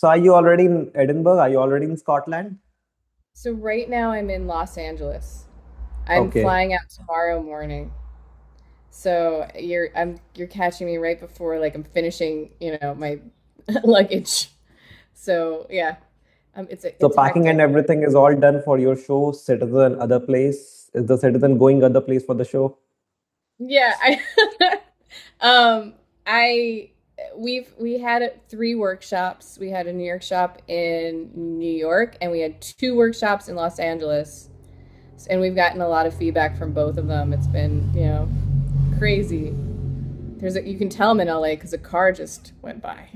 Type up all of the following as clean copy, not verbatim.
So are you already in Edinburgh? Are you already in Scotland? So right now I'm in Los Angeles. I'm Okay. flying out tomorrow morning. So you're catching me right before like I'm finishing, my luggage. So yeah, So it's packing and hectic. everything is all done for your show. Citizen, other place. Is the citizen going other place for the show? Yeah, I um I we had three workshops. We had a New York shop in New York and we had two workshops in Los Angeles. And we've gotten a lot of feedback from both of them. It's been, crazy. You can tell I'm in LA because a car just went by.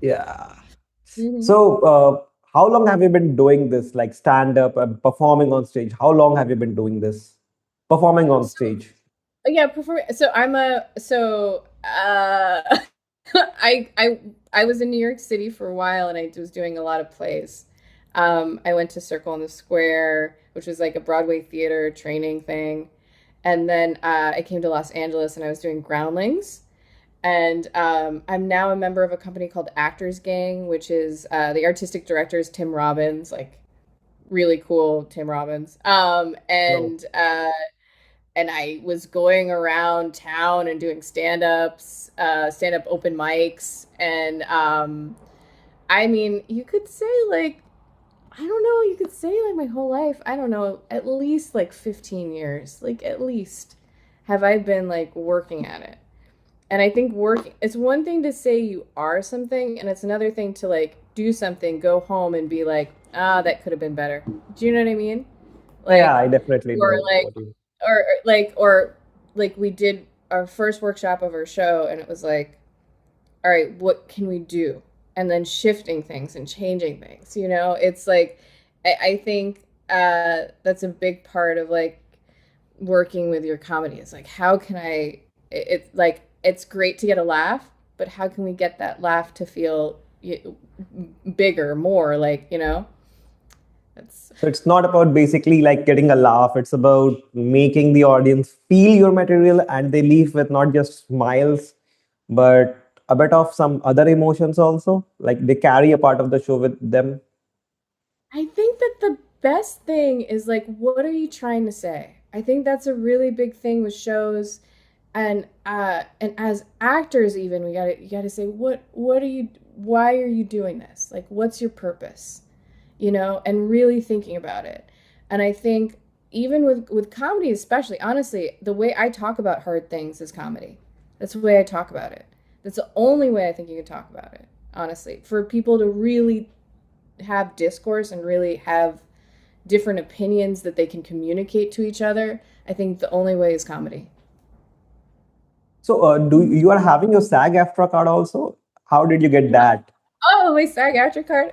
Yeah. Hmm. So how long have you been doing this, like stand up and performing on stage? How long have you been doing this? Performing on So stage. yeah, so I'm a so I was in New York City for a while and I was doing a lot of plays. I went to Circle in the Square, which was like a Broadway theater training thing. And then I came to Los Angeles and I was doing Groundlings. And I'm now a member of a company called Actors Gang, which is the artistic director is Tim Robbins, like really cool Tim Robbins. No. And I was going around town and doing stand up open mics, and I mean, you could say like I don't know, you could say like my whole life. I don't know, at least like 15 years, like at least have I been like working at it. And I think it's one thing to say you are something, and it's another thing to like do something, go home and be like, ah, that could have been better. Do you know what I mean? Yeah, Like, I definitely or know like, what you. or like we did our first workshop of our show, and it was like, all right, what can we do? And then shifting things and changing things. It's like, I think that's a big part of like working with your comedy. It's like, how can it's like, it's great to get a laugh, but how can we get that laugh to feel bigger, more like, that's, So it's not about basically like getting a laugh. It's about making the audience feel your material and they leave with not just smiles, but a bit of some other emotions also. Like they carry a part of the show with them. I think that the best thing is like, what are you trying to say? I think that's a really big thing with shows, and as actors even you gotta say what are you why are you doing this? Like, what's your purpose? And really thinking about it. And I think even with comedy, especially, honestly, the way I talk about hard things is comedy. That's the way I talk about it. That's the only way I think you can talk about it, honestly, for people to really have discourse and really have different opinions that they can communicate to each other. I think the only way is comedy. So do you are having your SAG aftra card also? How did you get that? Oh, my SAG after card.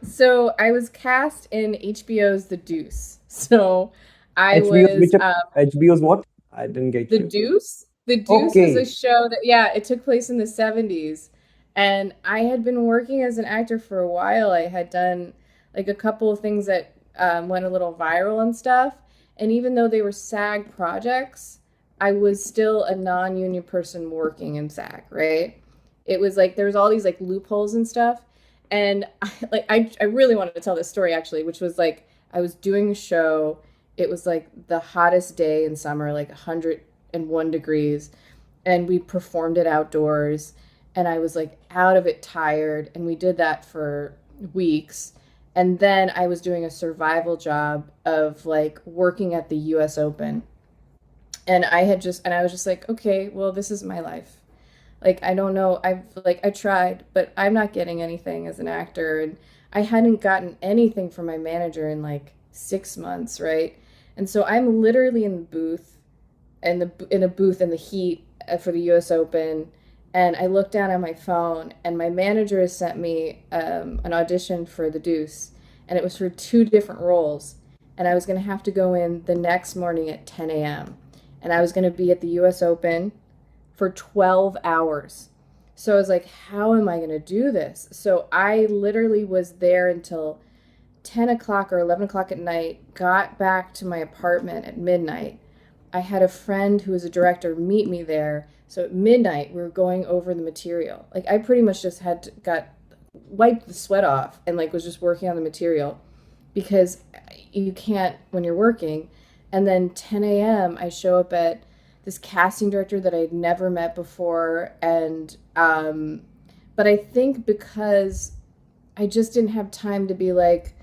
So I was cast in HBO's The Deuce. So I HBO's was which HBO's what? I didn't get The you. Deuce. The Deuce was a Okay. show that, yeah, it took place in the 70s. And I had been working as an actor for a while. I had done like a couple of things that went a little viral and stuff. And even though they were SAG projects, I was still a non union person working in SAG, right? It was like there was all these like loopholes and stuff. And I really wanted to tell this story actually, which was like I was doing a show. It was like the hottest day in summer, like 101 degrees, and we performed it outdoors, and I was like out of it tired, and we did that for weeks. And then I was doing a survival job of like working at the US Open. And I was just like, okay, well, this is my life. Like, I don't know. I tried, but I'm not getting anything as an actor. And I hadn't gotten anything from my manager in like 6 months, right? And so I'm literally in the booth, in a booth in the heat for the US Open. And I look down at my phone, and my manager has sent me an audition for The Deuce, and it was for two different roles. And I was going to have to go in the next morning at 10 a.m. And I was going to be at the US Open for 12 hours. So I was like, how am I going to do this? So I literally was there until 10 o'clock or 11 o'clock at night, got back to my apartment at midnight. I had a friend who was a director meet me there. So at midnight, we were going over the material. Like, I pretty much just got wiped the sweat off and like was just working on the material because you can't when you're working. And then 10 a.m. I show up at this casting director that I'd never met before, and but I think because I just didn't have time to be like,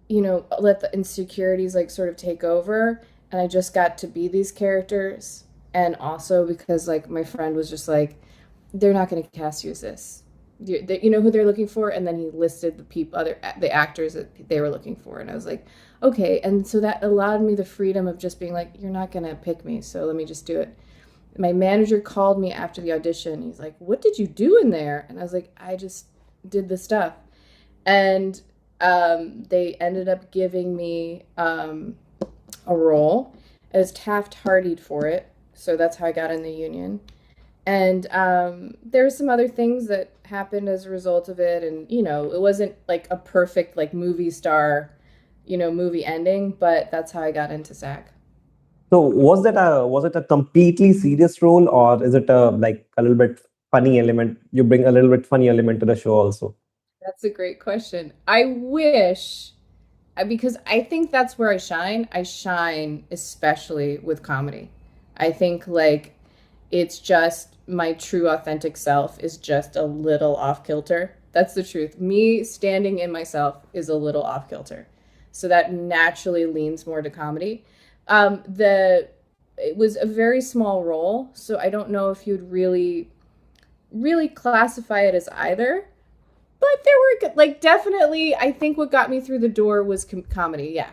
let the insecurities like sort of take over, and I just got to be these characters. And also because like my friend was just like, they're not going to cast you as this. You know who they're looking for, and then he listed the actors that they were looking for, and I was like, okay. And so that allowed me the freedom of just being like, you're not going to pick me, so let me just do it. My manager called me after the audition. He's like, what did you do in there? And I was like, I just did the stuff. And they ended up giving me a role. As Taft hardied for it, so that's how I got in the union. And there were some other things that happened as a result of it, and it wasn't like a perfect like movie star, movie ending, but that's how I got into SAG. So was it a completely serious role, or is it a like a little bit funny element? You bring a little bit funny element to the show also. That's a great question. I wish, because I think that's where I shine. I shine especially with comedy. I think like it's just my true authentic self is just a little off kilter. That's the truth. Me standing in myself is a little off kilter. So that naturally leans more to comedy. The It was a very small role, so I don't know if you'd really classify it as either. But there were like definitely, I think what got me through the door was comedy, yeah,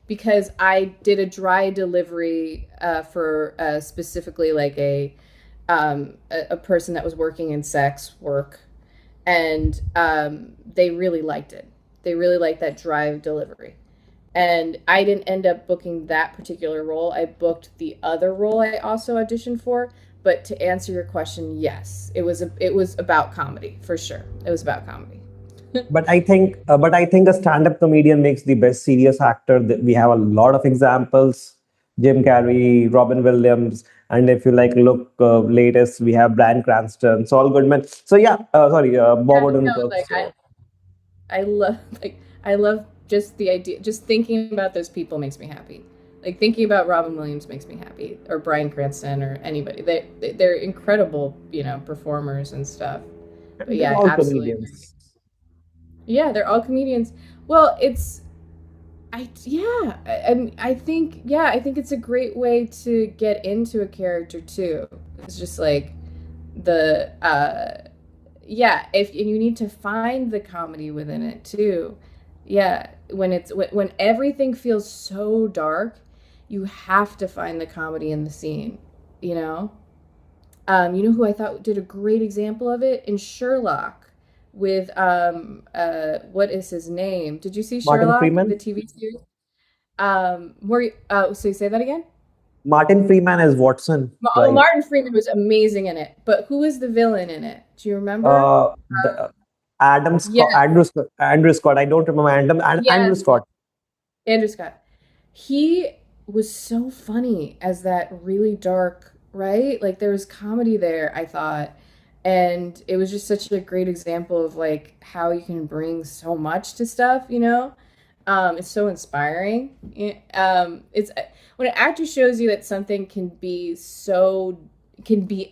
because I did a dry delivery for specifically like a person that was working in sex work, and they really liked it. They really liked that dry delivery. And I didn't end up booking that particular role. I booked the other role I also auditioned for. But to answer your question, yes, it was about comedy for sure. It was about comedy. But I think a stand-up comedian makes the best serious actor. We have a lot of examples: Jim Carrey, Robin Williams, and if you like look latest, we have Bryan Cranston, Saul Goodman. So yeah, sorry, Bob Yeah, no, Odenkirk. like So I love just the idea. Just thinking about those people makes me happy. Like thinking about Robin Williams makes me happy, or Bryan Cranston, or anybody. They're incredible, performers and stuff. But they're yeah, I all absolutely agree. comedians. Yeah, they're all comedians. Well, it's I yeah, I think I think it's a great way to get into a character too. It's just like the yeah, if and you need to find the comedy within it too. Yeah, when everything feels so dark, you have to find the comedy in the scene, you know? You know who I thought did a great example of it in Sherlock with what is his name? Did you see Martin Sherlock, the Freeman. TV series? So you say that again? Martin Freeman as Watson, Oh, right? Martin Freeman was amazing in it. But who is the villain in it? Do you remember? The Adam Scott, Yeah, Andrew Scott. I don't remember Andrew yes, Scott. Andrew Scott. He was so funny as that really dark, right? Like there was comedy there, I thought. And it was just such a great example of like how you can bring so much to stuff, you know? It's so inspiring. It's when an actor shows you that something can be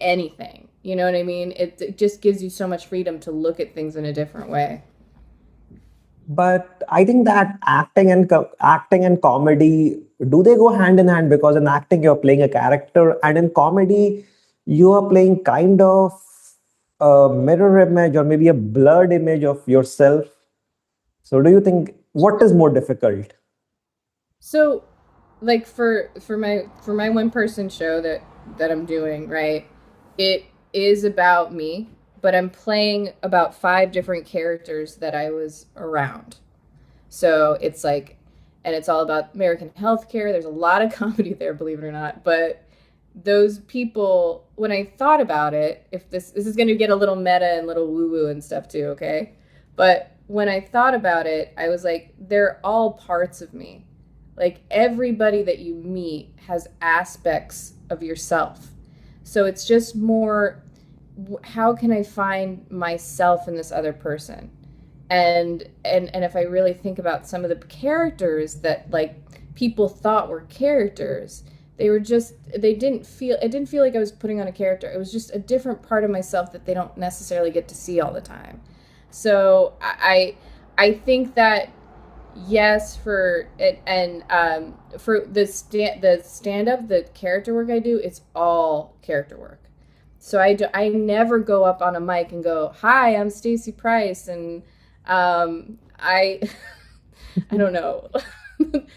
anything. You know what I mean? It just gives you so much freedom to look at things in a different way. But I think that acting and comedy, do they go hand in hand? Because in acting you're playing a character, and in comedy you are playing kind of a mirror image or maybe a blurred image of yourself. So do you think what is more difficult? So, like for my one person show that I'm doing, right? It is about me, but I'm playing about five different characters that I was around. So it's like, and it's all about American healthcare. There's a lot of comedy there, believe it or not. But those people, when I thought about it, if this is going to get a little meta and little woo woo and stuff too, okay? But when I thought about it, I was like, they're all parts of me. Like everybody that you meet has aspects of yourself. So it's just more, how can I find myself in this other person? And if I really think about some of the characters that like people thought were characters, they were just they didn't feel it didn't feel like I was putting on a character. It was just a different part of myself that they don't necessarily get to see all the time. So I think that yes for it and for the stand up the character work I do, it's all character work. So I never go up on a mic and go, "Hi, I'm Stacy Price," and I I don't know.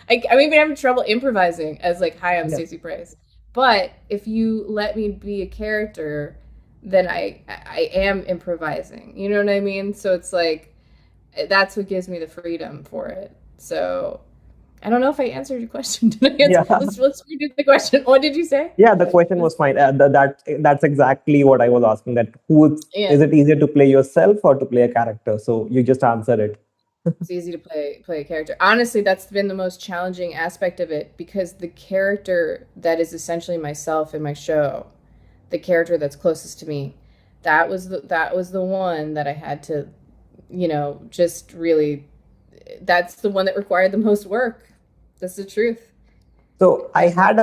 I'm even having trouble improvising as like, "Hi, I'm Yeah. Stacy Price." But if you let me be a character, then I am improvising. You know what I mean? So it's like that's what gives me the freedom for it. So I don't know if I answered your question. Did I answer? Yeah. Let's redo the question. What did you say? Yeah, the question was fine. That's exactly what I was asking. That Yeah. is it easier to play yourself or to play a character? So you just answered it. It's easy to play a character. Honestly, that's been the most challenging aspect of it because the character that is essentially myself in my show, the character that's closest to me, that was the one that I had to, just really that's the one that required the most work. That's the truth. So I have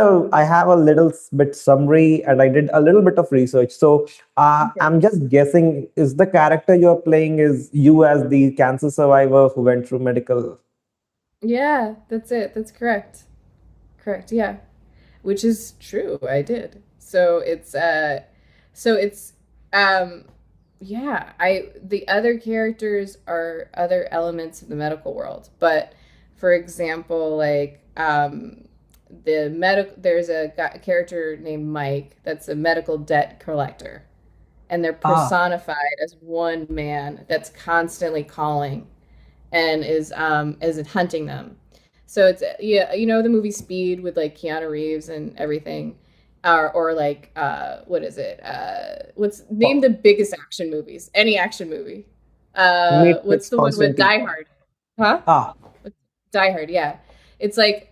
a little bit summary and I did a little bit of research. So Okay. I'm just guessing, is the character you're playing is you as the cancer survivor who went through medical? Yeah, that's it. That's correct. Correct. Yeah. Which is true. I did. So it's um yeah, I the other characters are other elements of the medical world. But for example, like there's a character named Mike that's a medical debt collector, and they're Ah, personified as one man that's constantly calling and is hunting them. So it's yeah, the movie Speed with like Keanu Reeves and everything, or like what is it? What's name oh, the biggest action movies? Any action movie? What's Matrix, the one with Constantine. Die Hard? Huh? Ah, Die Hard. Yeah, it's like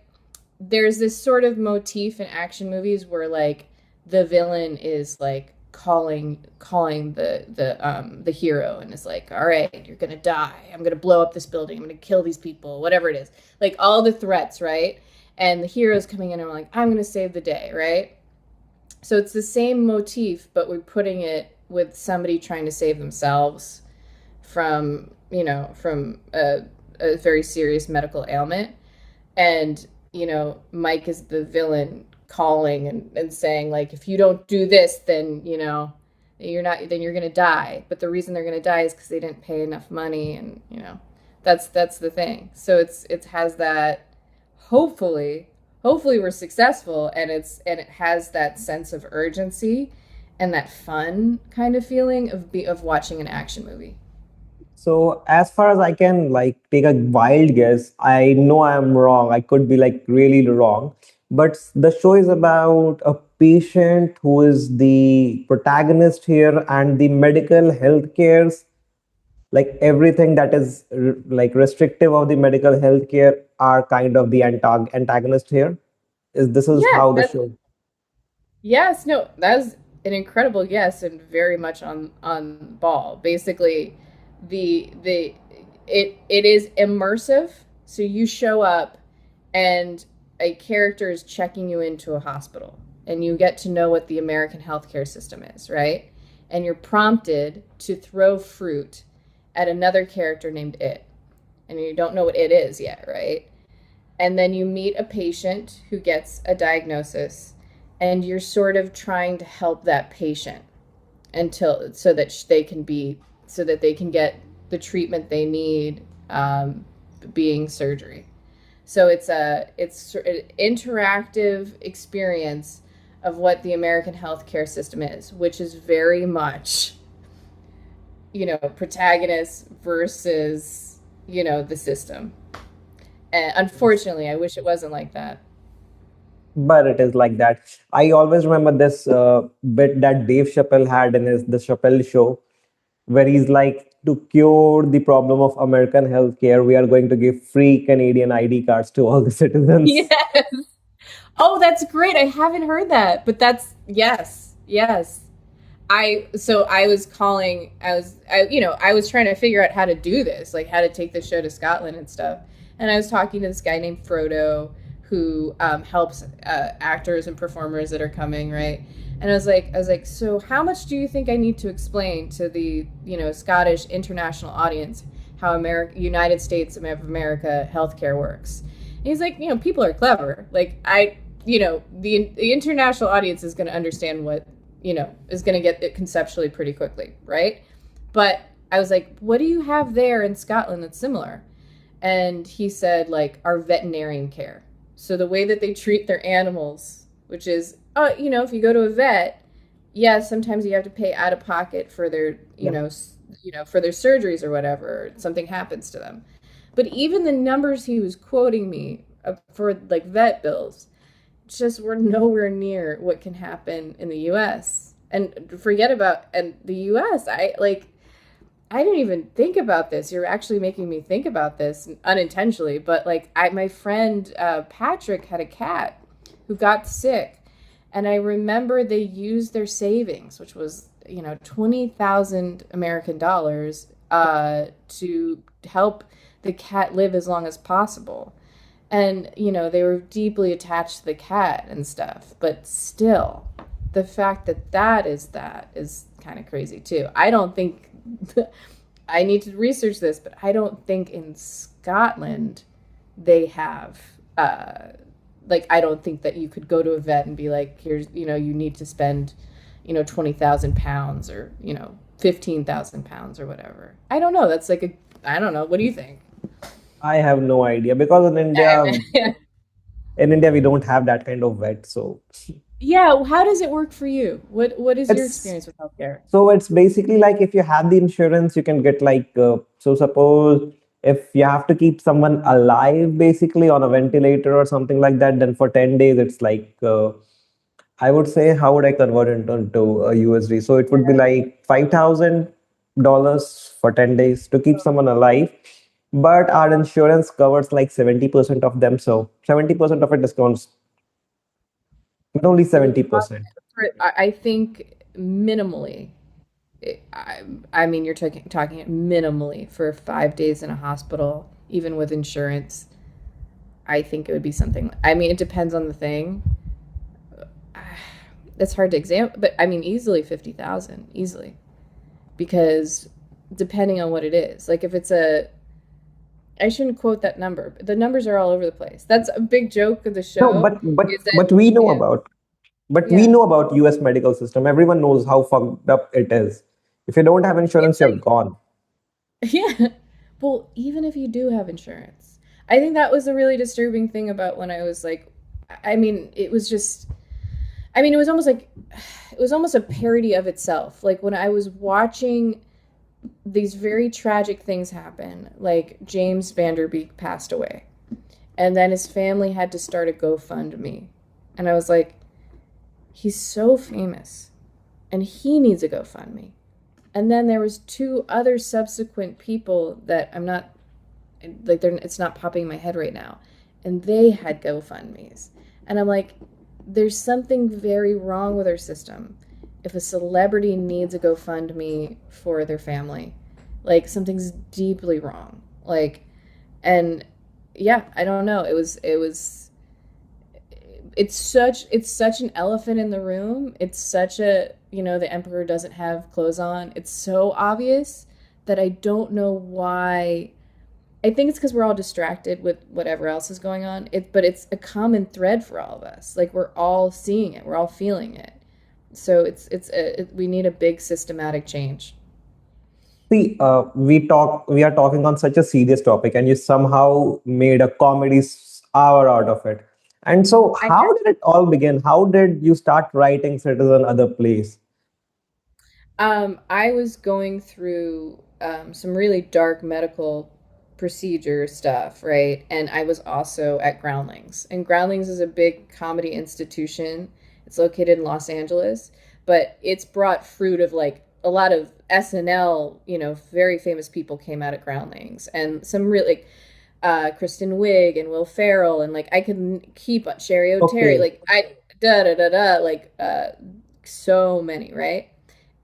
there's this sort of motif in action movies where like the villain is like calling the hero and is like, all right, you're gonna die, I'm gonna blow up this building, I'm gonna kill these people, whatever it is, like all the threats, right? And the hero's coming in and like, I'm gonna save the day, right? So it's the same motif, but we're putting it with somebody trying to save themselves from a very serious medical ailment. And Mike is the villain calling and saying like, if you don't do this, then you're gonna die. But the reason they're gonna die is because they didn't pay enough money, and that's the thing. So it has that. Hopefully we're successful, and it has that sense of urgency and that fun kind of feeling of watching an action movie. so as far as I can like take a wild guess, I know I'm wrong. I could be like really wrong, but the show is about a patient who is the protagonist here, and the medical health cares like everything that is like restrictive of the medical healthcare are kind of the antagonist here. Is this is Yeah, how the that's show? yes, no, that's an incredible yes and very much on ball. Basically, the it is immersive. So you show up and a character is checking you into a hospital and you get to know what the American healthcare system is, right? And you're prompted to throw fruit at another character named It. And you don't know what it is yet, right? And then you meet a patient who gets a diagnosis and you're sort of trying to help that patient until so that they can get the treatment they need, being surgery. So it's an interactive experience of what the American healthcare system is, which is very much protagonist versus the system. And unfortunately, I wish it wasn't like that. But it is like that. I always remember this bit that Dave Chappelle had in his the Chappelle show, where he's like, to cure the problem of American healthcare, we are going to give free Canadian ID cards to all the citizens. Yes. Oh, that's great. I haven't heard that, but that's yes, yes. I was calling, I was trying to figure out how to do this, like how to take the show to Scotland and stuff. And I was talking to this guy named Frodo who helps actors and performers that are coming, right? And I was like, so how much do you think I need to explain to the, Scottish international audience how United States of America healthcare works? And he's like, people are clever. Like the international audience is going to understand what, is going to get it conceptually pretty quickly, right? But I was like, what do you have there in Scotland that's similar? And he said, like, our veterinarian care. So the way that they treat their animals, which is, if you go to a vet, yeah, sometimes you have to pay out of pocket for their, Yeah. for their surgeries or whatever. Something happens to them. But even the numbers he was quoting me for like vet bills just were nowhere near what can happen in the US. And forget about and the US, I didn't even think about this. You're actually making me think about this unintentionally, but like my friend Patrick had a cat who got sick, and I remember they used their savings, which was 20,000 American dollars, to help the cat live as long as possible. And they were deeply attached to the cat and stuff, but still, the fact that that is kind of crazy too. I don't think I need to research this, but I don't think in Scotland they have like I don't think that you could go to a vet and be like, here's you need to spend 20,000 pounds or 15,000 pounds or whatever. I don't know. That's like a I don't know. What do you think? I have no idea because Yeah. in India we don't have that kind of vet. So Yeah. How does it work for you? What is your it's experience with healthcare? it's basically like if you have the insurance, you can get like so suppose if you have to keep someone alive basically on a ventilator or something like that, then for 10 days it's like I would say, how would I convert it into a USD? So it would be like $5,000 for 10 days to keep someone alive. But our insurance covers like 70% of them. So 70% of it discounts, but only The 70%. I think minimally. I, I mean, you're talking minimally for 5 days in a hospital, even with insurance. I think it would be something. I mean, it depends on the thing. It's hard to examine, but I mean, easily 50,000, easily, because depending on what it is. Like if it's a, I shouldn't quote that number. But the numbers are all over the place. That's a big joke of the No, show. Is that but we know yeah, about we yeah, know about US medical system. Everyone knows how fucked up it is. If you don't have insurance, it's you're like gone. yeah. Well, even if you do have insurance, I think that was a really disturbing thing about when I was like, I mean, it was just, I mean, it was almost like, it was almost a parody of itself. Like when I was watching these very tragic things happen, like James Vanderbeek passed away, and then his family had to start a GoFundMe. And I was like, he's so famous, and he needs a GoFundMe. And then there was two other subsequent people that I'm not like they're it's not popping in my head right now, and they had GoFundMe's, and I'm like, there's something very wrong with our system. If a celebrity needs a GoFundMe for their family, like something's deeply wrong. Like, and yeah, I don't know. It's such an elephant in the room. It's such a, the emperor doesn't have clothes on. It's so obvious that I don't know why. I think it's because we're all distracted with whatever else is going on. But it's a common thread for all of us. Like we're all seeing it, we're all feeling it. So we need a big systematic change. See, we are talking on such a serious topic, and you somehow made a hour out of it. And so, I how did it all begin? How did you start writing Citizen Other Place? I was going through some really dark medical procedure stuff, right? And I was also at Groundlings. And Groundlings is a big comedy institution. It's located in Los Angeles, but it's brought fruit of like a lot of SNL, very famous people came out at Groundlings, and some really like Kristen Wiig and Will Ferrell, and like I could keep Sherry O'Terry, Okay. like I da da da da, like so many, right?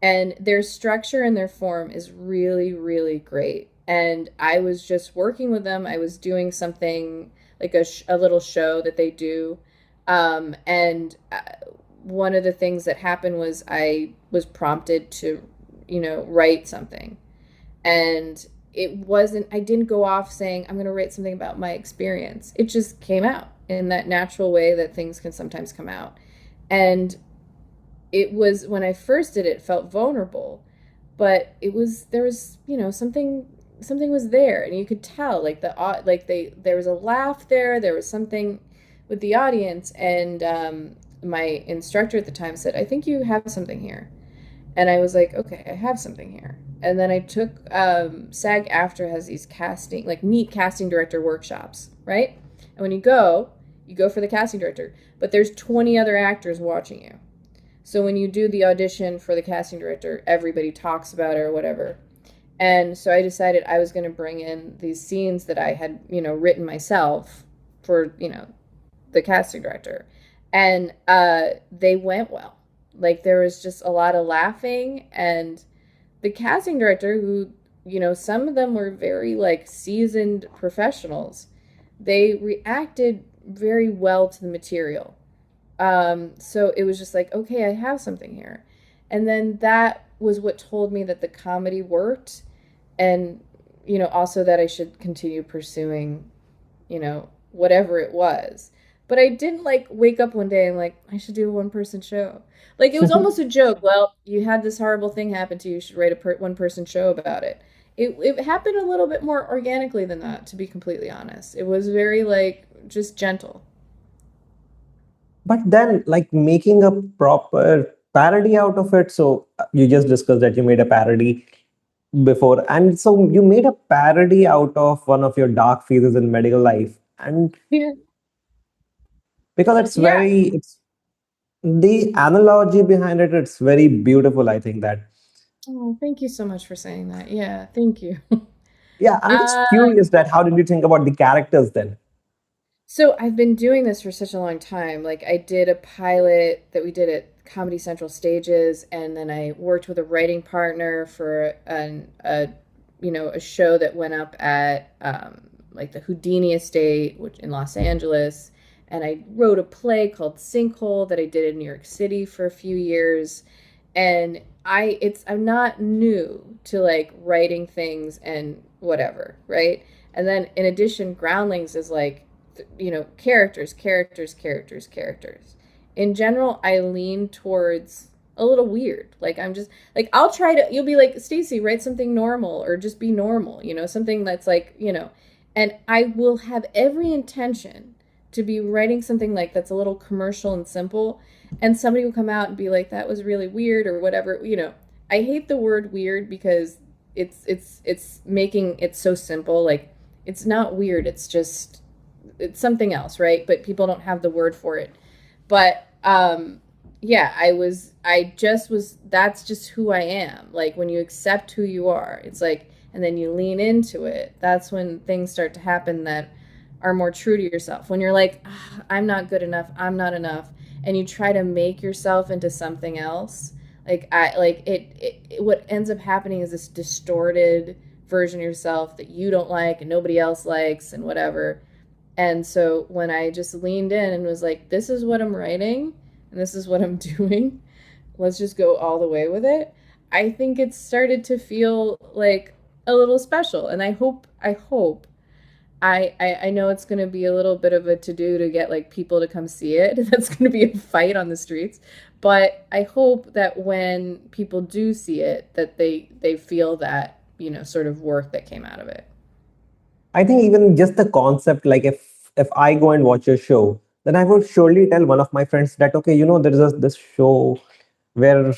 and their structure and their form is really, really great. And I was just working with them. I was doing something like a little show that they do. And one of the things that happened was I was prompted to, write something. And it wasn't, I didn't go off saying, I'm going to write something about my experience. It just came out in that natural way that things can sometimes come out. And it was, when I first did it, felt vulnerable, but it was, there was, something was there, and you could tell, like there was a laugh there was something with the audience. And my instructor at the time said, I think you have something here. And I was like, okay, I have something here. And then I took SAG after has these casting, like neat casting director workshops, right? And when you go for the casting director, but there's 20 other actors watching you. So when you do the audition for the casting director, everybody talks about it or whatever. And so I decided I was going to bring in these scenes that I had, written myself for, the casting director. And they went well. Like there was just a lot of laughing, and the casting director, who, some of them were very like seasoned professionals, they reacted very well to the material. So it was just like, okay, I have something here. And then that was what told me that the comedy worked, and, also that I should continue pursuing, whatever it was. But I didn't like wake up one day and like, I should do a one person show. Like it was almost a joke. Well, you had this horrible thing happen to you. You should write a one person show about it. It happened a little bit more organically than that, to be completely honest. It was very like just gentle. But then, like making a proper parody out of it. So you just discussed that you made a parody before, and so you made a parody out of one of your dark phases in medical life, and Yeah. because it's Yeah. very, it's the analogy behind it. It's very beautiful. I think that. Oh, thank you so much for saying that. Yeah, thank you. Yeah, I'm Uh, just curious that how did you think about the characters then? so I've been doing this for such a long time. Like I did a pilot that we did at Comedy Central Stages, and then I worked with a writing partner for a show that went up at like the Houdini Estate, which in Los Angeles. And I wrote a play called Sinkhole that I did in New York City for a few years. And I'm not new to like writing things and whatever, right? And then in addition, Groundlings is like, characters, characters, characters, characters. In general, I lean towards a little weird. Like I'm just like, I'll try to, you'll be like, Stacy, write something normal or just be normal, something that's like, and I will have every intention to be writing something like that's a little commercial and simple, and somebody will come out and be like, that was really weird or whatever. I hate the word weird because it's making it so simple. Like it's not weird, it's something else, right? But people don't have the word for it. But yeah, I just was, that's just who I am. Like when you accept who you are, it's like, and then you lean into it, that's when things start to happen that are more true to yourself. When you're like, I'm not good enough, I'm not enough, and you try to make yourself into something else, like I like it what ends up happening is this distorted version of yourself that you don't like and nobody else likes and whatever. And so when I just leaned in and was like, this is what I'm writing and this is what I'm doing, let's just go all the way with it, I think it started to feel like a little special. And I hope I know it's going to be a little bit of a to do to get like people to come see it. That's going to be a fight on the streets. But I hope that when people do see it, that they feel that, sort of work that came out of it. I think even just the concept, like if I go and watch a show, then I would surely tell one of my friends that okay, there is this show where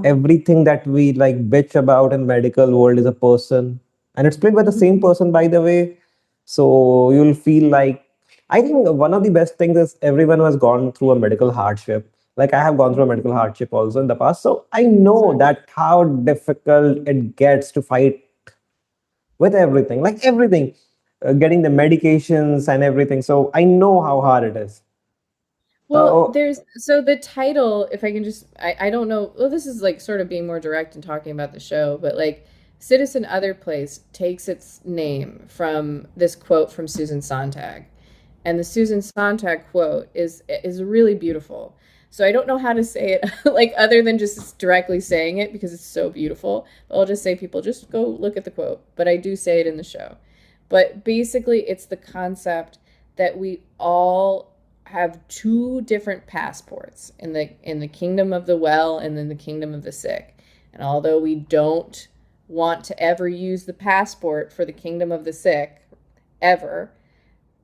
everything that we like bitch about in medical world is a person, and it's played by the same person, by the way. So you'll feel like, I think one of the best things is everyone who has gone through a medical hardship. Like I have gone through a medical hardship also in the past, so I know that how difficult it gets to fight with everything, like everything, getting the medications and everything. So I know how hard it is. Well, Oh, there's so the title, if I can just, I don't know. Well, this is like sort of being more direct and talking about the show, but like Citizen Other Place takes its name from this quote from Susan Sontag. And the Susan Sontag quote is really beautiful. So I don't know how to say it like other than just directly saying it because it's so beautiful. I'll just say people just go look at the quote, but I do say it in the show. But basically it's the concept that we all have two different passports in the kingdom of the well and in the kingdom of the sick. And although we don't want to ever use the passport for the kingdom of the sick ever,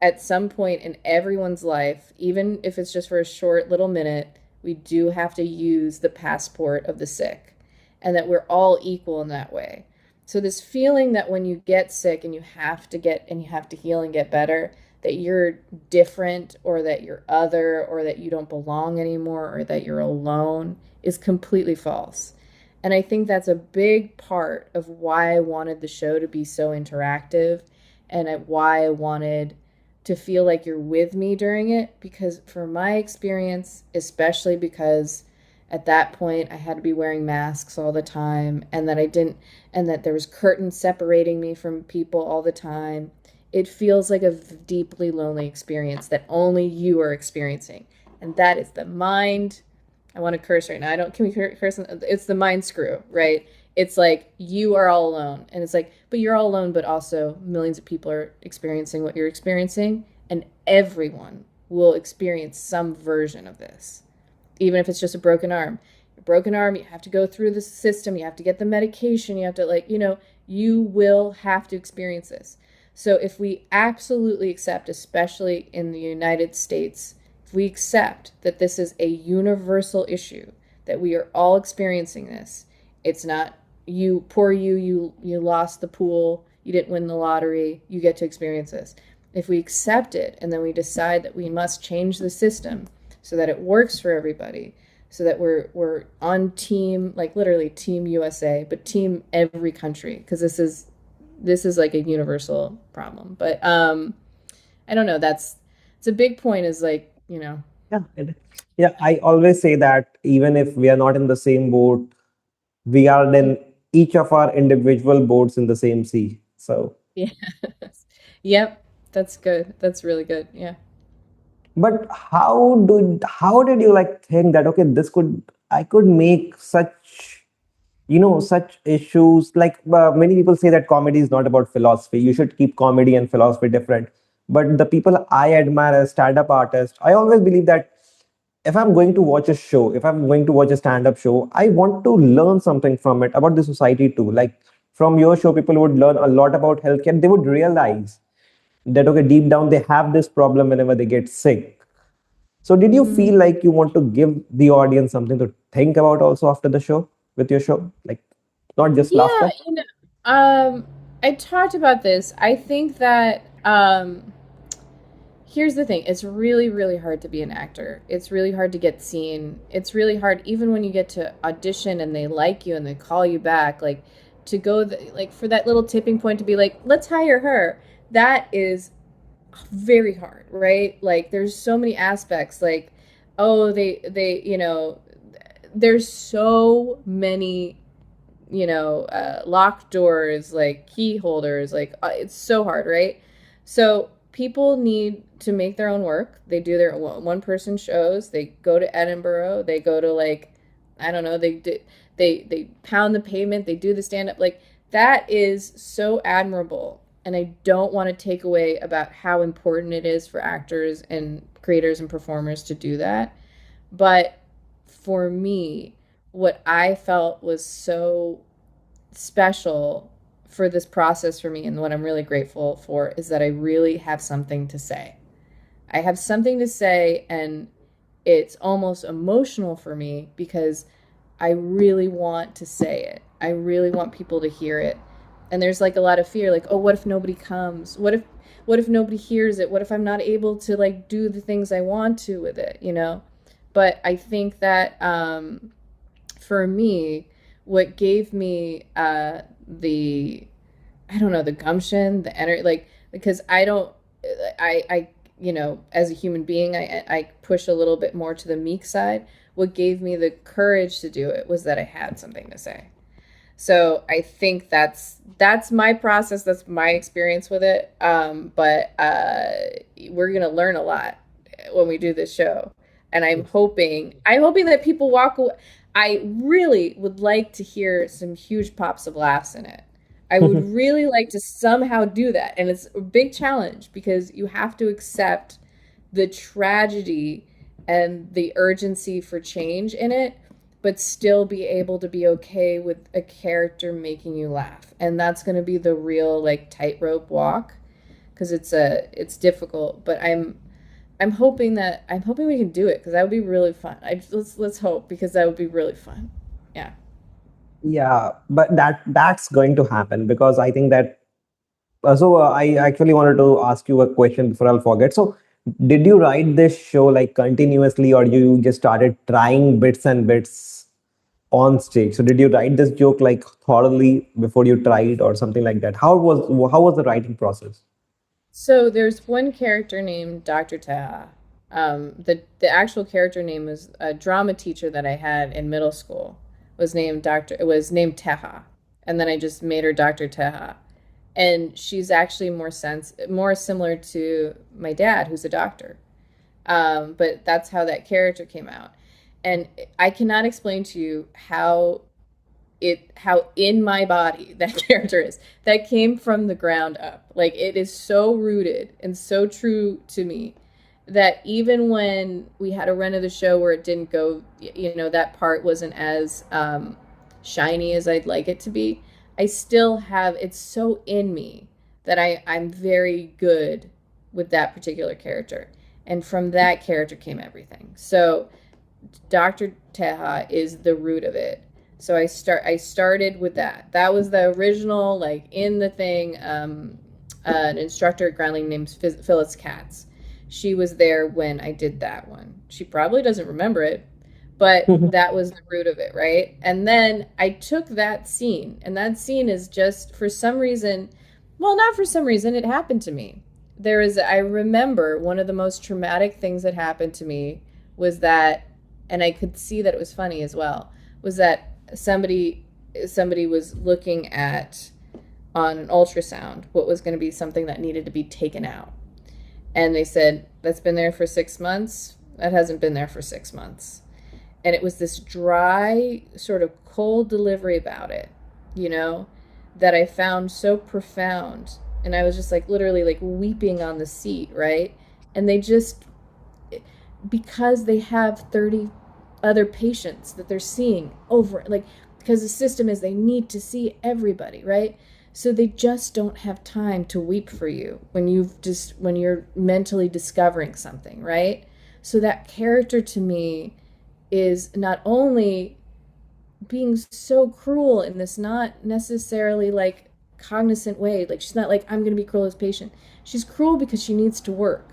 at some point in everyone's life, even if it's just for a short little minute, we do have to use the passport of the sick, and that we're all equal in that way. So this feeling that when you get sick and you have to heal and get better, that you're different or that you're other or that you don't belong anymore or that you're alone is completely false. And I think that's a big part of why I wanted the show to be so interactive and why I wanted to feel like you're with me during it, because from my experience, especially because at that point I had to be wearing masks all the time and that there was curtains separating me from people all the time, it feels like a deeply lonely experience that only you are experiencing. And that is the mind. I want to curse right now. I don't, can we curse? It's the mind screw, right? It's like you are all alone. And it's like, but you're all alone, but also millions of people are experiencing what you're experiencing. And everyone will experience some version of this, even if it's just a broken arm. A broken arm, you have to go through the system. You have to get the medication. You have to, like, you will have to experience this. So if we absolutely accept, especially in the United States, if we accept that this is a universal issue, that we are all experiencing this, it's not you, poor you lost the pool, you didn't win the lottery, you get to experience this. If we accept it and then we decide that we must change the system so that it works for everybody, so that we're on team, like literally team USA, but team every country, because this is like a universal problem. But I don't know, it's a big point, is like, yeah. Yeah, I always say that even if we are not in the same boat, we are then each of our individual boats in the same sea. So, yeah. Yep, that's good. That's really good. Yeah. but how did you like think that okay, this could I could make such such issues like many people say that comedy is not about philosophy. You should keep comedy and philosophy different. But the people I admire as stand-up artists, I always believe that if I'm going to watch a show, if I'm going to watch a stand-up show, I want to learn something from it about the society too. Like from your show, people would learn a lot about healthcare. They would realize that okay, deep down they have this problem whenever they get sick. So did you Mhm. feel like you want to give the audience something to think about also after the show with your show? Like not just Yeah, laughter? I talked about this. I think that here's the thing. It's really, really hard to be an actor. It's really hard to get seen. It's really hard, even when you get to audition and they like you and they call you back, like to go, like for that little tipping point to be like, let's hire her. That is very hard, right? Like there's so many aspects, like, oh, there's so many locked doors, like key holders, like it's so hard, right? So people need to make their own work. They do their one person shows. They go to Edinburgh. They go to, like, I don't know. They pound the pavement. They do the stand up. Like that is so admirable. And I don't want to take away about how important it is for actors and creators and performers to do that. But for me, what I felt was so special for this process for me, and what I'm really grateful for, is that I really have something to say. I have something to say, and it's almost emotional for me because I really want to say it. I really want people to hear it. And there's like a lot of fear, like, oh, what if nobody comes? What if nobody hears it? What if I'm not able to like do the things I want to with it? But I think that for me, what gave me the I don't know, the gumption, the energy, like, because I don't, I as a human being, I push a little bit more to the meek side. What gave me the courage to do it was that I had something to say. So I think that's my process. That's my experience with it. But we're gonna learn a lot when we do this show, and I'm hoping that people walk away. I really would like to hear some huge pops of laughs in it. I would really like to somehow do that, and it's a big challenge because you have to accept the tragedy and the urgency for change in it, but still be able to be okay with a character making you laugh. And that's going to be the real like tightrope walk because it's difficult, but I'm hoping we can do it because that would be really fun. Let's hope because that would be really fun. Yeah. Yeah, but that's going to happen because I think that. I actually wanted to ask you a question before I'll forget. So, did you write this show like continuously, or you just started trying bits and bits on stage? So, did you write this joke like thoroughly before you tried, or something like that? How was the writing process? So there's one character named Dr. Taha. The actual character name was a drama teacher that I had in middle school was named Taha, and then I just made her Dr. Taha, and she's actually more similar to my dad, who's a doctor. But that's how that character came out, and I cannot explain to you how in my body that character is. That came from the ground up. Like it is so rooted and so true to me that even when we had a run of the show where it didn't go, that part wasn't as shiny as I'd like it to be, I still have it's so in me that I'm very good with that particular character. And from that character came everything. So Dr. Teha is the root of it. So I started with that. That was the original, like in the thing. An instructor at Groundling named Phyllis Katz. She was there when I did that one. She probably doesn't remember it, but that was the root of it, right? And then I took that scene, and that scene is just for some reason, well, not for some reason, it happened to me. I remember one of the most traumatic things that happened to me was that, and I could see that it was funny as well, was that somebody was looking at on an ultrasound what was going to be something that needed to be taken out, and they said that's been there for 6 months. That hasn't been there for 6 months. And it was this dry sort of cold delivery about it, that I found so profound, and I was just like literally like weeping on the seat, right? And they just, because they have 30 other patients that they're seeing over, like, because the system is they need to see everybody, right? So they just don't have time to weep for you when you're mentally discovering something, right? So that character to me is not only being so cruel in this not necessarily like cognizant way, like she's not like I'm going to be cruel as patient. She's cruel because she needs to work.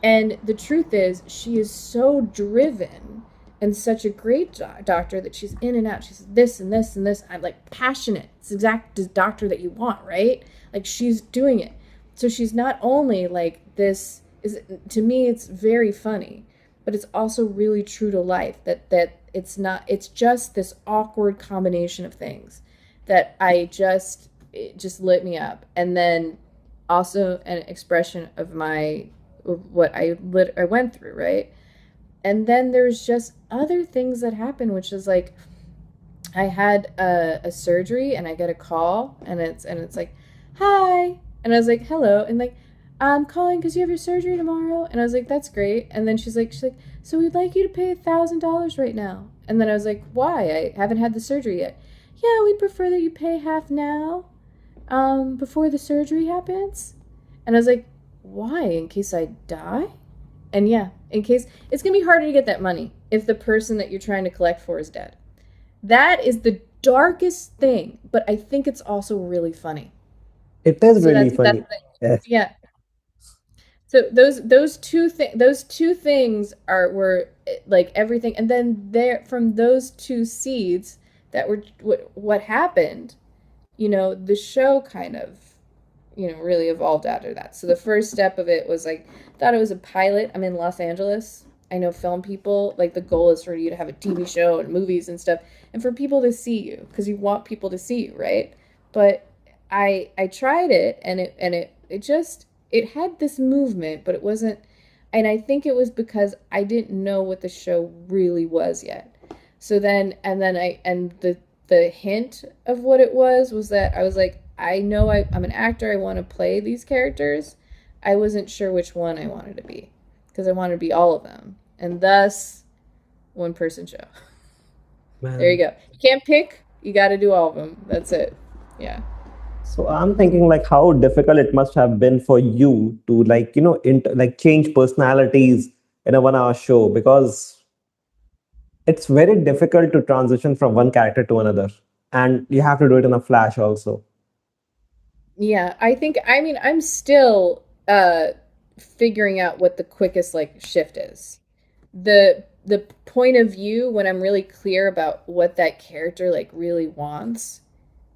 And the truth is, she is so driven and such a great doctor that she's in and out. She's this and this and this. I'm like passionate. It's the exact doctor that you want, right? Like she's doing it. So she's not only like this is, to me, it's very funny, but it's also really true to life that it's just this awkward combination of things that it just lit me up. And then also an expression of what I went through, right? And then there's just other things that happen, which is like I had a surgery and I get a call and it's like, hi, and I was like, hello, and like I'm calling because you have your surgery tomorrow, and I was like, that's great. And then she's like, so we'd like you to pay $1,000 right now. And then I was like, why? I haven't had the surgery yet. Yeah, we prefer that you pay half now, before the surgery happens. And I was like, why? In case I die? And yeah, in case it's gonna be harder to get that money if the person that you're trying to collect for is dead. That is the darkest thing, but I think it's also really funny. It is So really that's funny. Yes. yeah. So those two things were like everything, and then there from those two seeds that were what happened, the show kind of really evolved after that. So the first step of it was like, thought it was a pilot. I'm in Los Angeles. I know film people, like the goal is for you to have a TV show and movies and stuff, and for people to see you because you want people to see you, right? But I tried it, and it just it had this movement, but it wasn't. And I think it was because I didn't know what the show really was yet. So then, and the hint of what it was that I was like, I know I'm an actor. I want to play these characters. I wasn't sure which one I wanted to be because I wanted to be all of them. And thus, one person show. There you Man. go. You can't pick. You got to do all of them. That's it. Yeah. So I'm thinking like how difficult it must have been for you to like, like change personalities in a 1 hour show because it's very difficult to transition from one character to another. And you have to do it in a flash also. Yeah. I mean, I'm still figuring out what the quickest like shift is. The point of view when I'm really clear about what that character like really wants,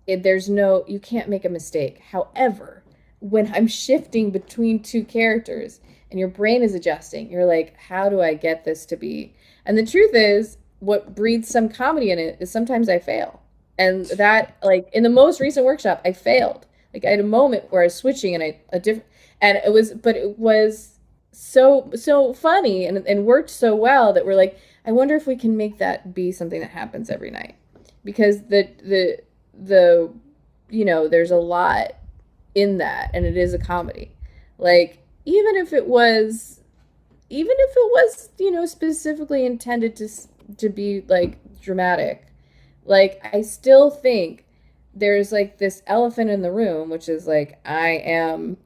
there's no you can't make a mistake. However, when I'm shifting between two characters and your brain is adjusting, you're like, how do I get this to be? And the truth is, what breeds some comedy in it is sometimes I fail. And that like in the most recent workshop, I failed. Like I had a moment where I was switching and I a different and it was so funny and worked so well that we're like, I wonder if we can make that be something that happens every night. Because the there's a lot in that and it is a comedy. Like even if it was specifically intended to be like dramatic, like I still think there's like this elephant in the room, which is like I am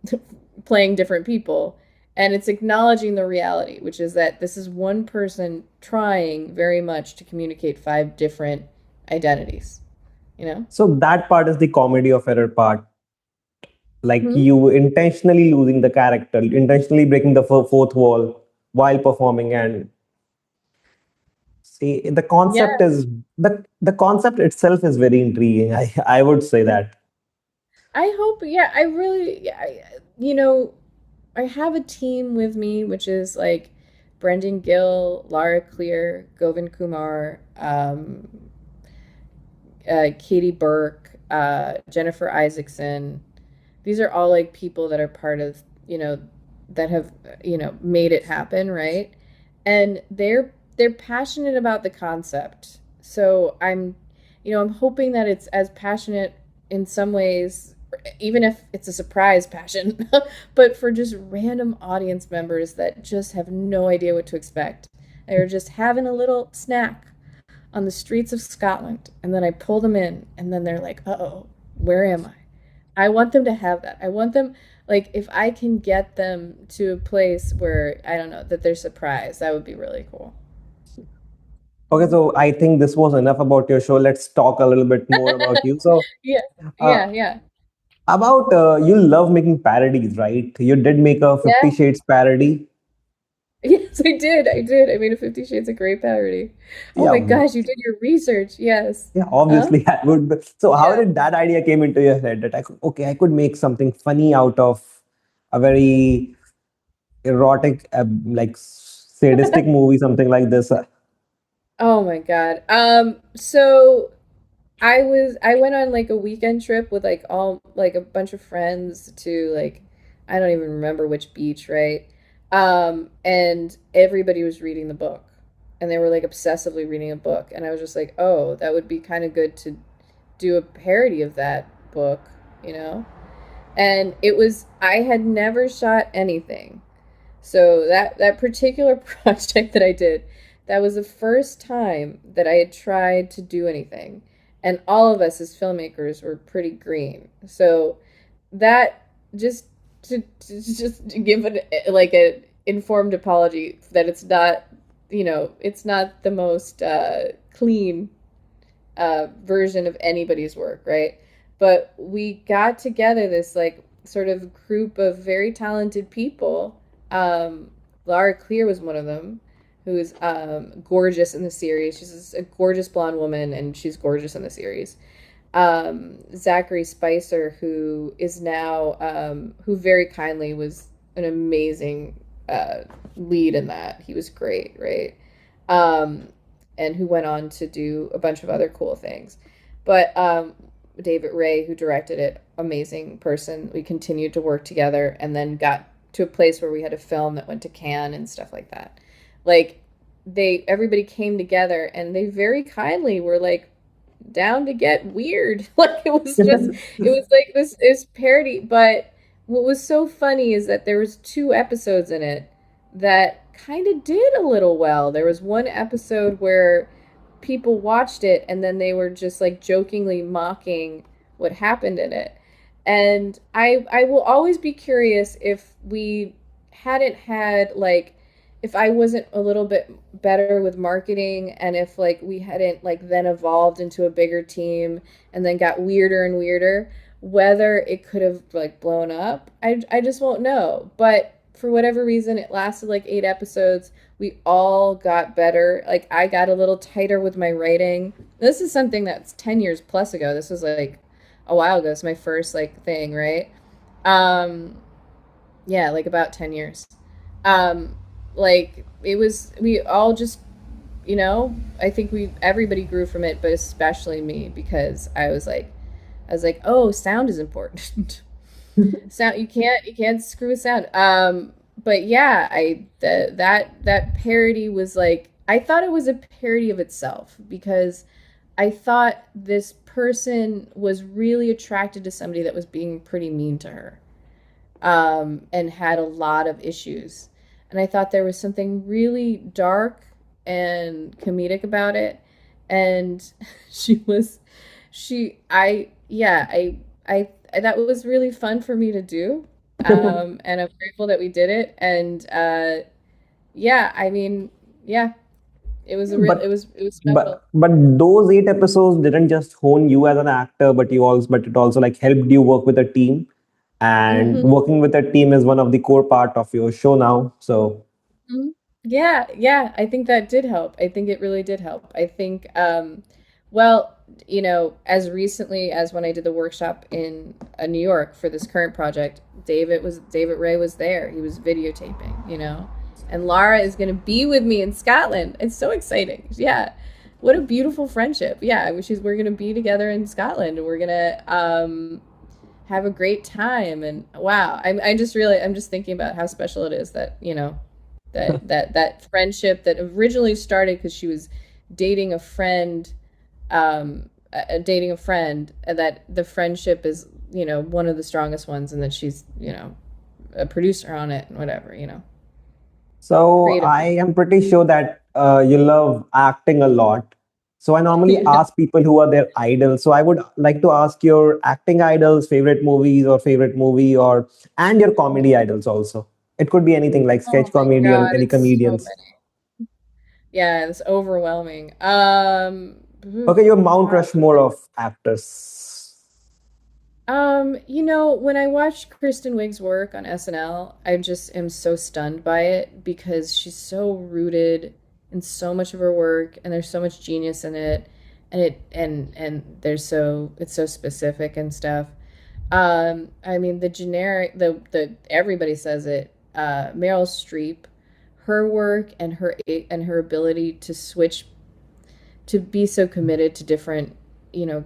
playing different people, and it's acknowledging the reality, which is that this is one person trying very much to communicate five different identities, you know? So that part is the comedy of error part. Like Hmm. you intentionally losing the character, intentionally breaking the fourth wall while performing. And see, the concept Yeah, is the concept itself is very intriguing. I would say that. I hope. Yeah, I really. Yeah, I have a team with me, which is like Brendan Gill, Lara Clear, Govind Kumar, Katie Burke, Jennifer Isaacson. These are all like people that are part of that have made it happen, right? And they're passionate about the concept. So I'm hoping that it's as passionate in some ways, even if it's a surprise passion, but for just random audience members that just have no idea what to expect. They're just having a little snack on the streets of Scotland, and then I pull them in, and then they're like, "Uh-oh, where am I?" I want them to have that. I want them like if I can get them to a place where I don't know that they're surprised, that would be really cool. Okay, so I think this was enough about your show. Let's talk a little bit more about you. So, Yeah, uh, yeah, yeah. about you love making parodies, right? You did make a Yeah. 50 Shades parody. Yes, I did. I did. I made a 50 Shades of Grey parody. Oh Yeah, my gosh, you did your research. Yes. yeah, Huh? obviously I would. So, how Yeah. did that idea came into your head that okay, I could make something funny out of a very erotic, like sadistic movie, something like this? Oh my God. So I went on like a weekend trip with like all like a bunch of friends to like I don't even remember which beach, right? And everybody was reading the book. And they were like obsessively reading a book. And I was just like, "Oh, that would be kind of good to do a parody of that book, you know?" And it was I had never shot anything. So that particular project that I did, that was the first time that I had tried to do anything. And all of us as filmmakers were pretty green. So that just to give it like an informed apology that it's not, it's not the most clean version of anybody's work, right? But we got together this like sort of group of very talented people. Laura Clear was one of them, who's gorgeous in the series. She's a gorgeous blonde woman, and she's gorgeous in the series. Zachary Spicer, who is now, who very kindly was an amazing lead in that. He was great, right? Um, and who went on to do a bunch of other cool things. But David Ray, who directed it, amazing person. We continued to work together and then got to a place where we had a film that went to Cannes and stuff like that. Like, everybody came together and they very kindly were like down to get weird. Like, it was like this parody. But what was so funny is that there was two episodes in it that kind of did a little well. There was one episode where people watched it and then they were just like jokingly mocking what happened in it. And I will always be curious if we hadn't had like, if I wasn't a little bit better with marketing, and if like we hadn't like then evolved into a bigger team and then got weirder and weirder, whether it could have like blown up. I just won't know. But for whatever reason, it lasted like 8 episodes. We all got better. Like, I got a little tighter with my writing. This is something that's 10 years plus ago. This was like a while ago. It's my first like thing, right? Um, yeah, like about 10 years. Um, like it was, we all just, I think everybody grew from it, but especially me, because I was like, oh, sound is important. Sound, you can't screw with sound. But yeah, that parody was like, I thought it was a parody of itself, because I thought this person was really attracted to somebody that was being pretty mean to her, and had a lot of issues. And I thought there was something really dark and comedic about it. And she was, yeah, that was really fun for me to do. And I'm grateful that we did it. And yeah, I mean, yeah, but it was special. but those 8 episodes didn't just hone you as an actor, but it also like helped you work with a team, and Hmm. working with a team is one of the core part of your show now. So Mhm. Yeah, yeah, I think that did help. I think it really did help. I think, well, as recently as when I did the workshop in New York for this current project, David Ray was there. He was videotaping, and Lara is going to be with me in Scotland. It's so exciting. Yeah, what a beautiful friendship. Yeah, we're going to be together in Scotland, and we're going to have a great time. And wow, I'm just thinking about how special it is that that friendship that originally started because she was dating a friend, dating a friend, and that the friendship is one of the strongest ones, and that she's a producer on it and whatever. So Creative. I am pretty sure that you love acting a lot. So I normally Yeah. ask people who are their idols. So I would like to ask your acting idols, favorite movies or favorite movie, or and your comedy idols also. It could be anything like Oh sketch my comedy or God, any it's so comedians. many. Yeah, it's overwhelming. Okay, your Mount Wow. Rushmore of actors. When I watch Kristen Wiig's work on SNL, I just am so stunned by it, because she's so rooted in so much of her work, and there's so much genius in it, and it's so specific and stuff. I mean, the generic, the everybody says it. Meryl Streep, her work and her ability to switch, to be so committed to different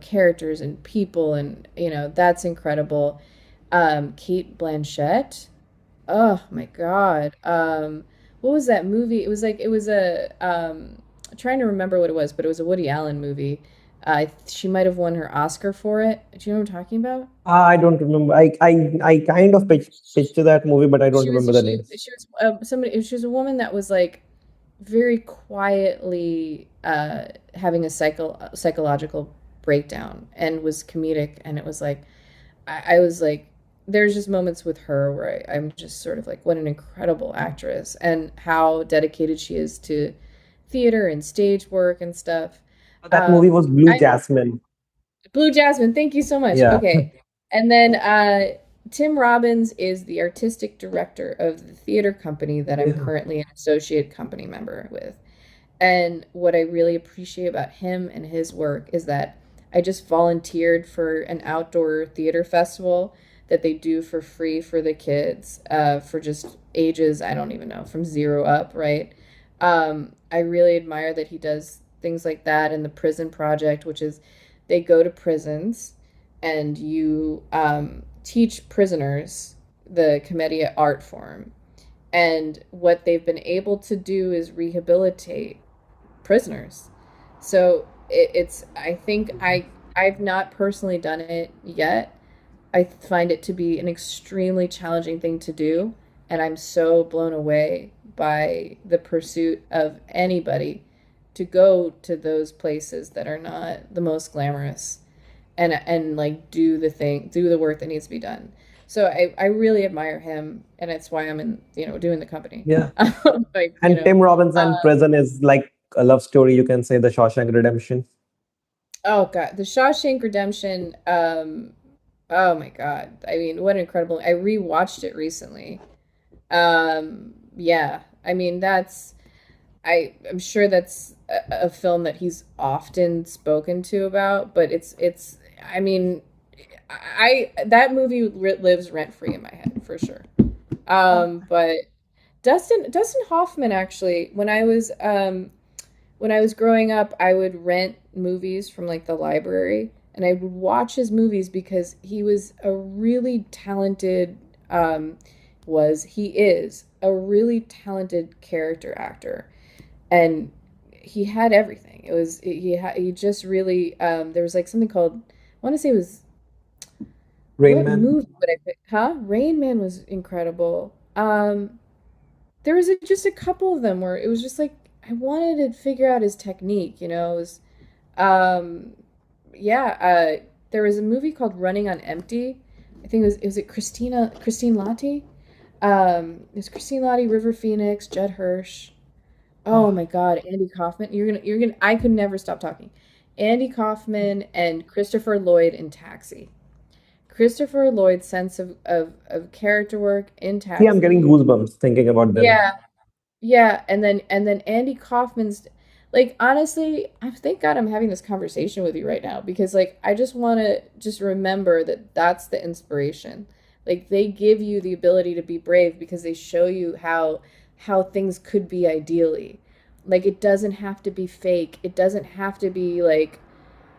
characters and people, and that's incredible. Kate Blanchett, oh my god. What was that movie? It was a I'm trying to remember what it was, but it was a Woody Allen movie. She might have won her Oscar for it. Do you know what I'm talking about? I don't remember. I kind of picture that movie, but I don't remember the name. She was somebody. She was a woman that was like very quietly having a psychological breakdown, and was comedic, and it was like I was like, there's just moments with her where I'm just sort of like, what an incredible actress, and how dedicated she is to theater and stage work and stuff. That movie was Blue I Jasmine. Blue Jasmine, thank you so much. Yeah. Okay. And then Tim Robbins is the artistic director of the theater company that I'm Yeah. currently an associate company member with. And what I really appreciate about him and his work is that I just volunteered for an outdoor theater festival that they do for free for the kids, for just ages, I don't even know, from 0 up, right? I really admire that he does things like that. And the prison project, which is they go to prisons and you teach prisoners the commedia art form. And what they've been able to do is rehabilitate prisoners. So it's I think I've not personally done it yet. I find it to be an extremely challenging thing to do, and I'm so blown away by the pursuit of anybody to go to those places that are not the most glamorous and like do the work that needs to be done. So I really admire him, and it's why I'm in, doing the company. Yeah. Like, And Tim Robbins and uh, Prison is like a love story, you can say, the Shawshank Redemption. oh God, The Shawshank Redemption. Oh my God. I mean, what incredible. I rewatched it recently. Yeah. I mean, I'm sure that's a film that he's often spoken to about, but I mean, that movie lives rent free in my head for sure. But Dustin Hoffman, actually, when I was growing up, I would rent movies from like the library, and I would watch his movies because he was a really talented he is a really talented character actor, and he had everything. He just really there was like something called, I want to say it was, Rain what Man. movie would I pick? Huh? Rain Man was incredible. There was just a couple of them where it was just like I wanted to figure out his technique. It was, um, yeah. There was a movie called Running on Empty. I think it was Christine Lottie. It was Christine Lottie, River Phoenix, Judd Hirsch. Oh Oh, my God, Andy Kaufman. You're gonna. I could never stop talking. Andy Kaufman and Christopher Lloyd in Taxi. Christopher Lloyd's sense of character work in see, I'm getting Taxi. goosebumps thinking about them. Yeah, yeah, and then Andy Kaufman's, like, honestly, I thank God I'm having this conversation with you right now, because like I just want to just remember that that's the inspiration. Like, they give you the ability to be brave because they show you how things could be ideally. Like, it doesn't have to be fake. It doesn't have to be like,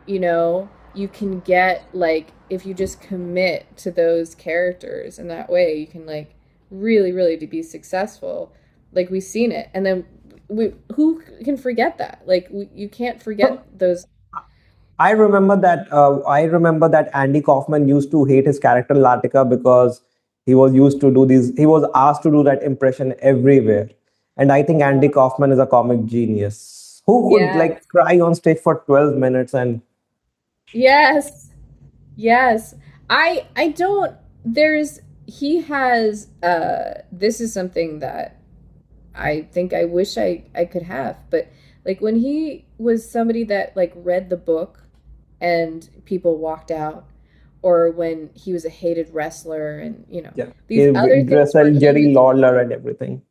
you can get, like, if you just commit to those characters in that way, you can like really really to be successful. Like, we've seen it, and then who can forget that? Like, you can't forget So those. I remember that Andy Kaufman used to hate his character Latika because he was asked to do that impression everywhere. And I think Andy Kaufman is a comic genius. Who could Yes, like cry on stage for 12 minutes and yes, yes. I don't there's he has this is something that I think I wish I could have. But like, when he was somebody that like read the book and people walked out, or when he was a hated wrestler, and yeah, these other things where Dressel, he Jerry was, Lawler and everything.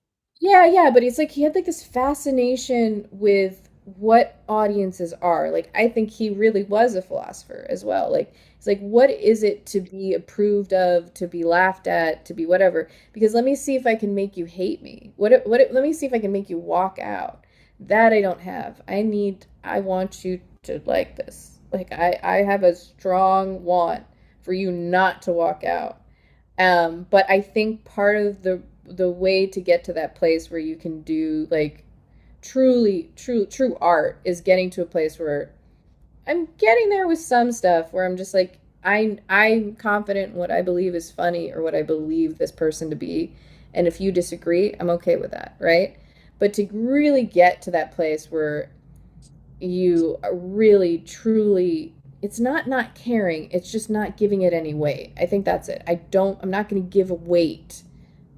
yeah, yeah, but it's like he had like this fascination with what audiences are. Like, I think he really was a philosopher as well. Like, it's like, what is it to be approved of, to be laughed at, to be whatever? Because let me see if I can make you hate me. Let me see if I can make you walk out. That I don't have. I want you to like this. Like, I have a strong want for you not to walk out. But I think part of the way to get to that place where you can do like truly true art is getting to a place where I'm getting there with some stuff where I'm just like, I'm confident in what I believe is funny, or what I believe this person to be. And if you disagree, I'm okay with that, right? But to really get to that place where you are really truly, it's not caring, it's just not giving it any weight. I think that's it. I'm not going to give weight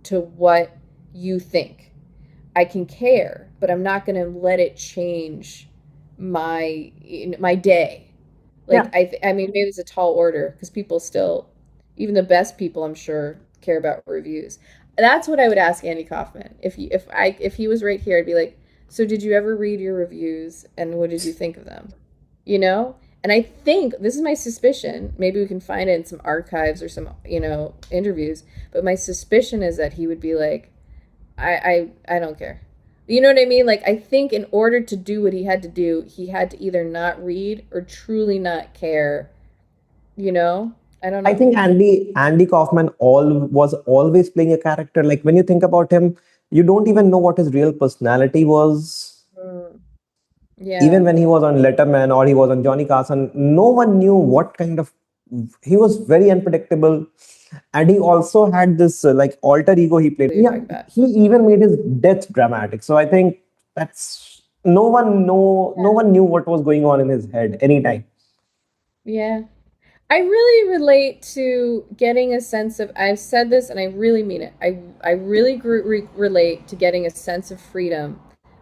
to what you think. I can care, but I'm not going to let it change my day. Like, Yeah. I mean, maybe it's a tall order because people still, even the best people, I'm sure, care about reviews. That's what I would ask Andy Kaufman. If he was right here, I'd be like, so did you ever read your reviews, and what did you think of them? You know? And I think this is my suspicion. Maybe we can find it in some archives or some, interviews. But my suspicion is that he would be like, I don't care. You know what I mean? Like, I think in order to do what he had to do, he had to either not read or truly not care. You know? I don't I know. think Andy Kaufman all was always playing a character. Like when you think about him, you don't even know what his real personality was. Mm, Even yeah. when he was on Letterman or he was on Johnny Carson, no one knew what kind of. He was very unpredictable, and he also had this like alter ego he played. What you're Yeah, talking about. he even made his death dramatic. So I think that's no one knew what was going on in his head anytime. Yeah. I really relate to getting a sense of, I've said this and I really mean it. I really relate to getting a sense of freedom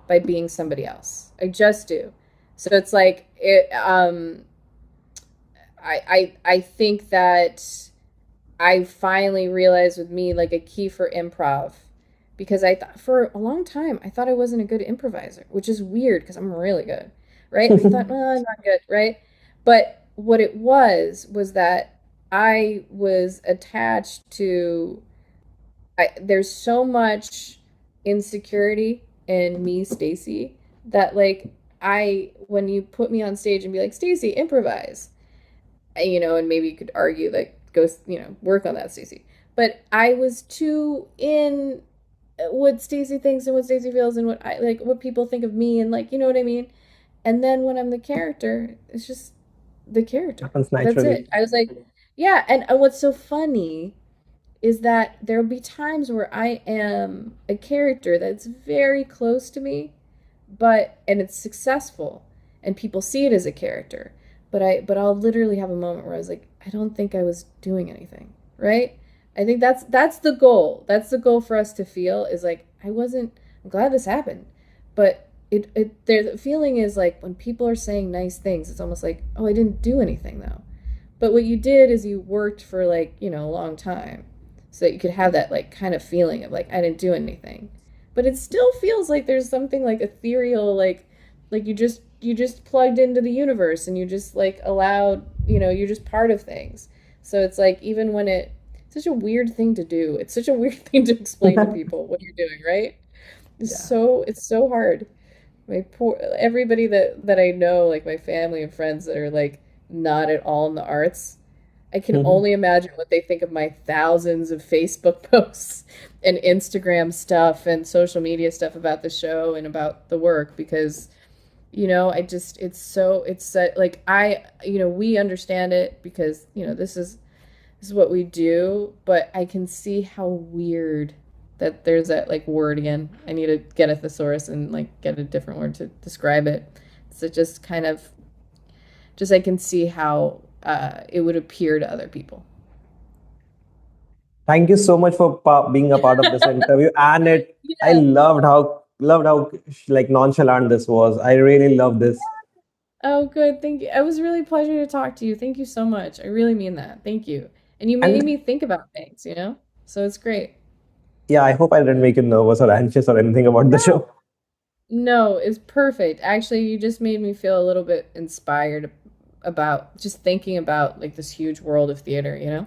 by being somebody else. I just do. So it's like I think that I finally realized with me like a key for improv, because I thought for a long time I thought I wasn't a good improviser, which is weird because I'm really good, right? I thought, oh, I'm not good, right? But what it was that I was attached to, there's so much insecurity in me, Stacy, that like when you put me on stage and be like, Stacy, improvise, and maybe you could argue like go, work on that, Stacey. But I was too in what Stacey thinks and what Stacey feels and what I like, what people think of me, and like, you know what I mean? And then when I'm the character, it's just the character. Happens That's naturally. it. I was like, yeah, and what's so funny is that there'll be times where I am a character that's very close to me, and it's successful and people see it as a character. But I'll literally have a moment where I was like, I don't think I was doing anything, right? I think that's the goal. That's the goal for us to feel is like I wasn't I'm glad this happened. But the feeling is like when people are saying nice things, it's almost like, oh, I didn't do anything though. But what you did is you worked for like, a long time so that you could have that like kind of feeling of like I didn't do anything. But it still feels like there's something like ethereal, like you just plugged into the universe and you just like allowed, you're just part of things. So it's like even when it's such a weird thing to do. It's such a weird thing to explain to people what you're doing, right? Yeah. It's so hard. My poor everybody that I know, like my family and friends that are like not at all in the arts, I can only imagine what they think of my thousands of Facebook posts and Instagram stuff and social media stuff about the show and about the work, because I just it's like we understand it because this is what we do, but I can see how weird that there's that like word again. I need to get a thesaurus and like get a different word to describe it. So just kind of just I can see how it would appear to other people. Thank you so much for being a part of this interview. And I Yeah. loved how like nonchalant this was. I really love this. Oh, good. Thank you. It was really a pleasure to talk to you. Thank you so much. I really mean that. Thank you. And you made And me think about things. So it's great. yeah, I hope I didn't make you nervous or anxious or anything about the No. show. No, it's perfect. Actually, you just made me feel a little bit inspired about just thinking about like this huge world of theater.